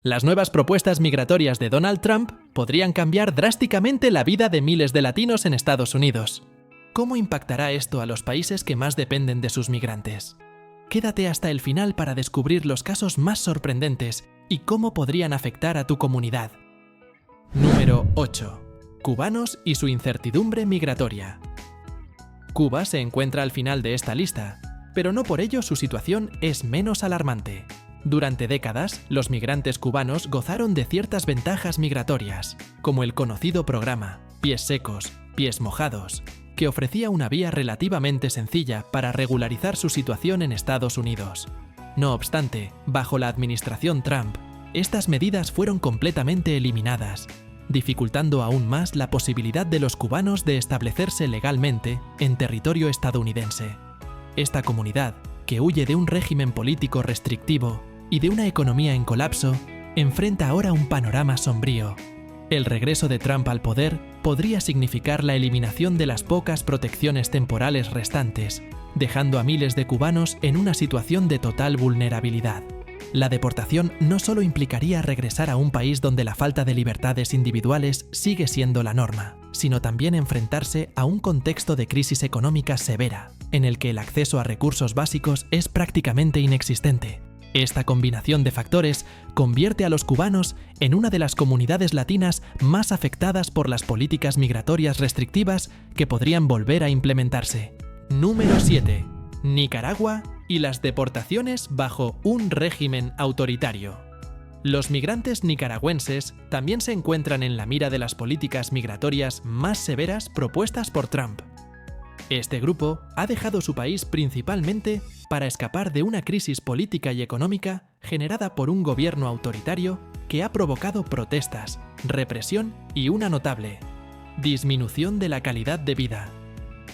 Las nuevas propuestas migratorias de Donald Trump podrían cambiar drásticamente la vida de miles de latinos en Estados Unidos. ¿Cómo impactará esto a los países que más dependen de sus migrantes? Quédate hasta el final para descubrir los casos más sorprendentes y cómo podrían afectar a tu comunidad. Número 8. Cubanos y su incertidumbre migratoria. Cuba se encuentra al final de esta lista, pero no por ello su situación es menos alarmante. Durante décadas, los migrantes cubanos gozaron de ciertas ventajas migratorias, como el conocido programa Pies Secos, Pies Mojados, que ofrecía una vía relativamente sencilla para regularizar su situación en Estados Unidos. No obstante, bajo la administración Trump, estas medidas fueron completamente eliminadas, dificultando aún más la posibilidad de los cubanos de establecerse legalmente en territorio estadounidense. Esta comunidad, que huye de un régimen político restrictivo y de una economía en colapso, enfrenta ahora un panorama sombrío. El regreso de Trump al poder podría significar la eliminación de las pocas protecciones temporales restantes, dejando a miles de cubanos en una situación de total vulnerabilidad. La deportación no solo implicaría regresar a un país donde la falta de libertades individuales sigue siendo la norma, sino también enfrentarse a un contexto de crisis económica severa, en el que el acceso a recursos básicos es prácticamente inexistente. Esta combinación de factores convierte a los cubanos en una de las comunidades latinas más afectadas por las políticas migratorias restrictivas que podrían volver a implementarse. Número 7. Nicaragua y las deportaciones bajo un régimen autoritario. Los migrantes nicaragüenses también se encuentran en la mira de las políticas migratorias más severas propuestas por Trump. Este grupo ha dejado su país principalmente para escapar de una crisis política y económica generada por un gobierno autoritario que ha provocado protestas, represión y una notable disminución de la calidad de vida.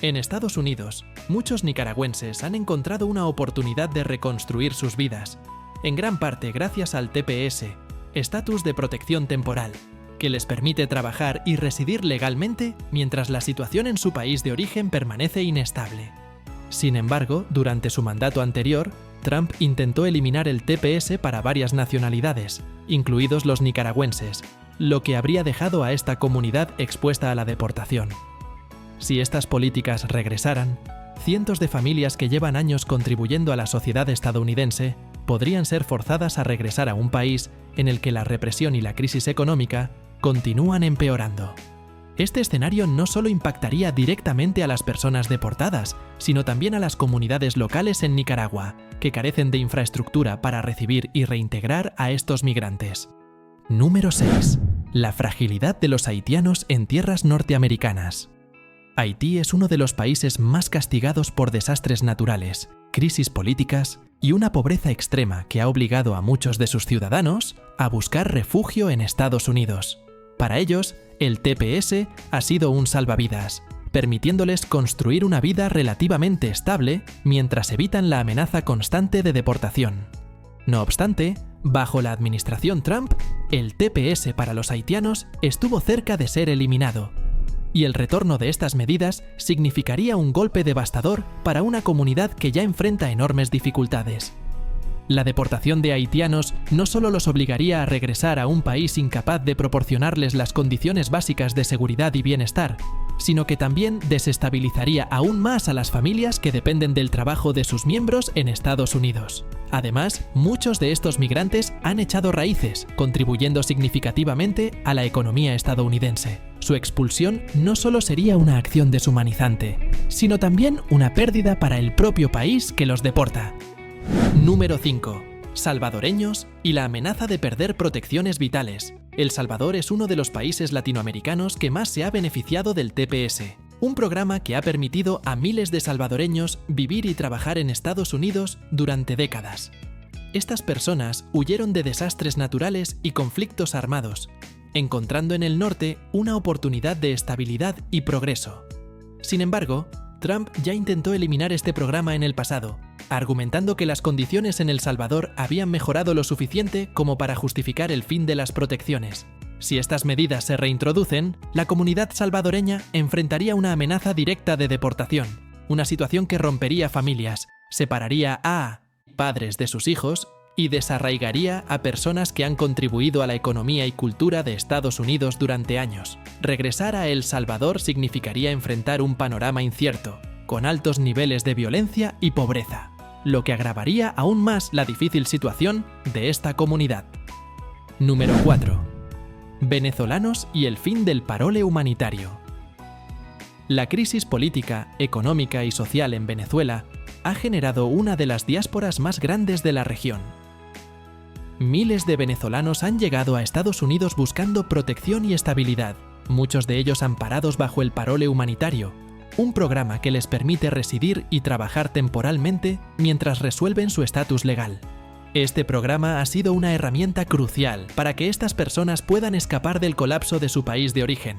En Estados Unidos, muchos nicaragüenses han encontrado una oportunidad de reconstruir sus vidas, en gran parte gracias al TPS, estatus de protección temporal, que les permite trabajar y residir legalmente mientras la situación en su país de origen permanece inestable. Sin embargo, durante su mandato anterior, Trump intentó eliminar el TPS para varias nacionalidades, incluidos los nicaragüenses, lo que habría dejado a esta comunidad expuesta a la deportación. Si estas políticas regresaran, cientos de familias que llevan años contribuyendo a la sociedad estadounidense podrían ser forzadas a regresar a un país en el que la represión y la crisis económica continúan empeorando. Este escenario no solo impactaría directamente a las personas deportadas, sino también a las comunidades locales en Nicaragua, que carecen de infraestructura para recibir y reintegrar a estos migrantes. Número 6. La fragilidad de los haitianos en tierras norteamericanas. Haití es uno de los países más castigados por desastres naturales, crisis políticas y una pobreza extrema que ha obligado a muchos de sus ciudadanos a buscar refugio en Estados Unidos. Para ellos, el TPS ha sido un salvavidas, permitiéndoles construir una vida relativamente estable mientras evitan la amenaza constante de deportación. No obstante, bajo la administración Trump, el TPS para los haitianos estuvo cerca de ser eliminado, y el retorno de estas medidas significaría un golpe devastador para una comunidad que ya enfrenta enormes dificultades. La deportación de haitianos no solo los obligaría a regresar a un país incapaz de proporcionarles las condiciones básicas de seguridad y bienestar, sino que también desestabilizaría aún más a las familias que dependen del trabajo de sus miembros en Estados Unidos. Además, muchos de estos migrantes han echado raíces, contribuyendo significativamente a la economía estadounidense. Su expulsión no solo sería una acción deshumanizante, sino también una pérdida para el propio país que los deporta. Número 5. Salvadoreños y la amenaza de perder protecciones vitales. El Salvador es uno de los países latinoamericanos que más se ha beneficiado del TPS, un programa que ha permitido a miles de salvadoreños vivir y trabajar en Estados Unidos durante décadas. Estas personas huyeron de desastres naturales y conflictos armados, encontrando en el norte una oportunidad de estabilidad y progreso. Sin embargo, Trump ya intentó eliminar este programa en el pasado, argumentando que las condiciones en El Salvador habían mejorado lo suficiente como para justificar el fin de las protecciones. Si estas medidas se reintroducen, la comunidad salvadoreña enfrentaría una amenaza directa de deportación, una situación que rompería familias, separaría a padres de sus hijos y desarraigaría a personas que han contribuido a la economía y cultura de Estados Unidos durante años. Regresar a El Salvador significaría enfrentar un panorama incierto, con altos niveles de violencia y pobreza, lo que agravaría aún más la difícil situación de esta comunidad. Número 4. Venezolanos y el fin del parole humanitario. La crisis política, económica y social en Venezuela ha generado una de las diásporas más grandes de la región. Miles de venezolanos han llegado a Estados Unidos buscando protección y estabilidad, muchos de ellos amparados bajo el parole humanitario, un programa que les permite residir y trabajar temporalmente mientras resuelven su estatus legal. Este programa ha sido una herramienta crucial para que estas personas puedan escapar del colapso de su país de origen.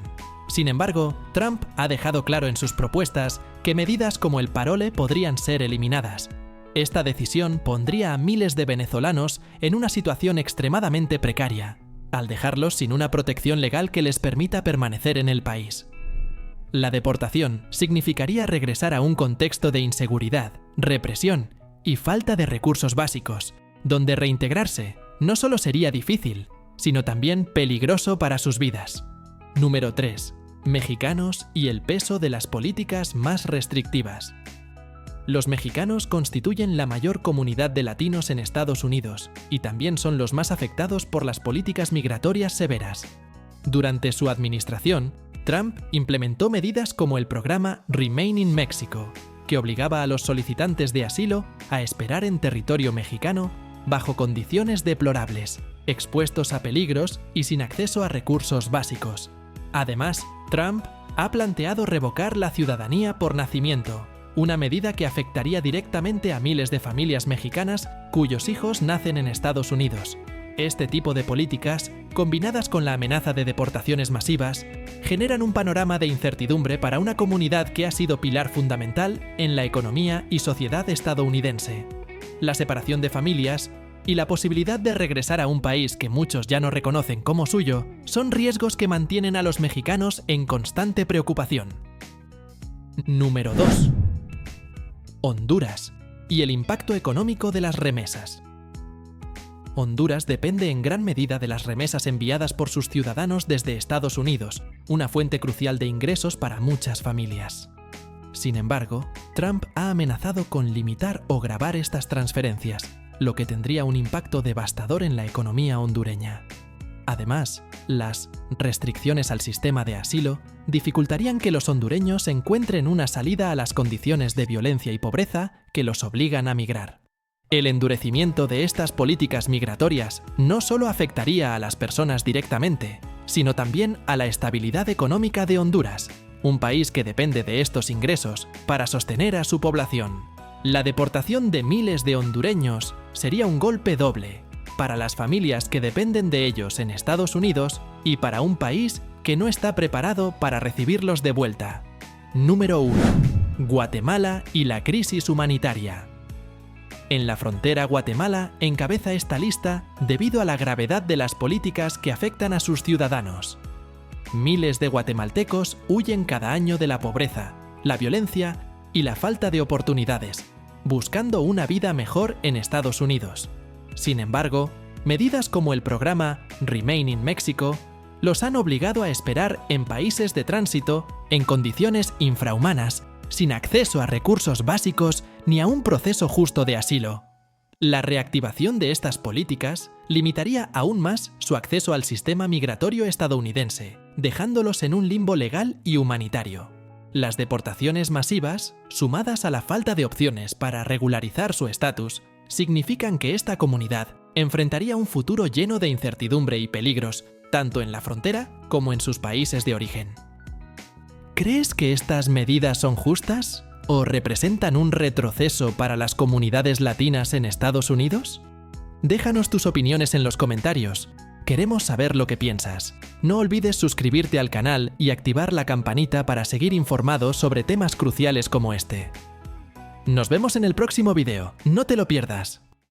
Sin embargo, Trump ha dejado claro en sus propuestas que medidas como el parole podrían ser eliminadas. Esta decisión pondría a miles de venezolanos en una situación extremadamente precaria, al dejarlos sin una protección legal que les permita permanecer en el país. La deportación significaría regresar a un contexto de inseguridad, represión y falta de recursos básicos, donde reintegrarse no solo sería difícil, sino también peligroso para sus vidas. Número 3. Mexicanos y el peso de las políticas más restrictivas. Los mexicanos constituyen la mayor comunidad de latinos en Estados Unidos y también son los más afectados por las políticas migratorias severas. Durante su administración, Trump implementó medidas como el programa Remain in Mexico, que obligaba a los solicitantes de asilo a esperar en territorio mexicano bajo condiciones deplorables, expuestos a peligros y sin acceso a recursos básicos. Además, Trump ha planteado revocar la ciudadanía por nacimiento, una medida que afectaría directamente a miles de familias mexicanas cuyos hijos nacen en Estados Unidos. Este tipo de políticas, combinadas con la amenaza de deportaciones masivas, generan un panorama de incertidumbre para una comunidad que ha sido pilar fundamental en la economía y sociedad estadounidense. La separación de familias y la posibilidad de regresar a un país que muchos ya no reconocen como suyo son riesgos que mantienen a los mexicanos en constante preocupación. Número 2. Honduras y el impacto económico de las remesas. Honduras depende en gran medida de las remesas enviadas por sus ciudadanos desde Estados Unidos, una fuente crucial de ingresos para muchas familias. Sin embargo, Trump ha amenazado con limitar o gravar estas transferencias, lo que tendría un impacto devastador en la economía hondureña. Además, las restricciones al sistema de asilo dificultarían que los hondureños encuentren una salida a las condiciones de violencia y pobreza que los obligan a migrar. El endurecimiento de estas políticas migratorias no solo afectaría a las personas directamente, sino también a la estabilidad económica de Honduras, un país que depende de estos ingresos para sostener a su población. La deportación de miles de hondureños sería un golpe doble para las familias que dependen de ellos en Estados Unidos y para un país que no está preparado para recibirlos de vuelta. Número 1. Guatemala y la crisis humanitaria. En la frontera, Guatemala encabeza esta lista debido a la gravedad de las políticas que afectan a sus ciudadanos. Miles de guatemaltecos huyen cada año de la pobreza, la violencia y la falta de oportunidades, buscando una vida mejor en Estados Unidos. Sin embargo, medidas como el programa Remain in Mexico los han obligado a esperar en países de tránsito en condiciones infrahumanas, sin acceso a recursos básicos ni a un proceso justo de asilo. La reactivación de estas políticas limitaría aún más su acceso al sistema migratorio estadounidense, dejándolos en un limbo legal y humanitario. Las deportaciones masivas, sumadas a la falta de opciones para regularizar su estatus, significan que esta comunidad enfrentaría un futuro lleno de incertidumbre y peligros, tanto en la frontera como en sus países de origen. ¿Crees que estas medidas son justas o representan un retroceso para las comunidades latinas en Estados Unidos? Déjanos tus opiniones en los comentarios. Queremos saber lo que piensas. No olvides suscribirte al canal y activar la campanita para seguir informado sobre temas cruciales como este. Nos vemos en el próximo vídeo, no te lo pierdas.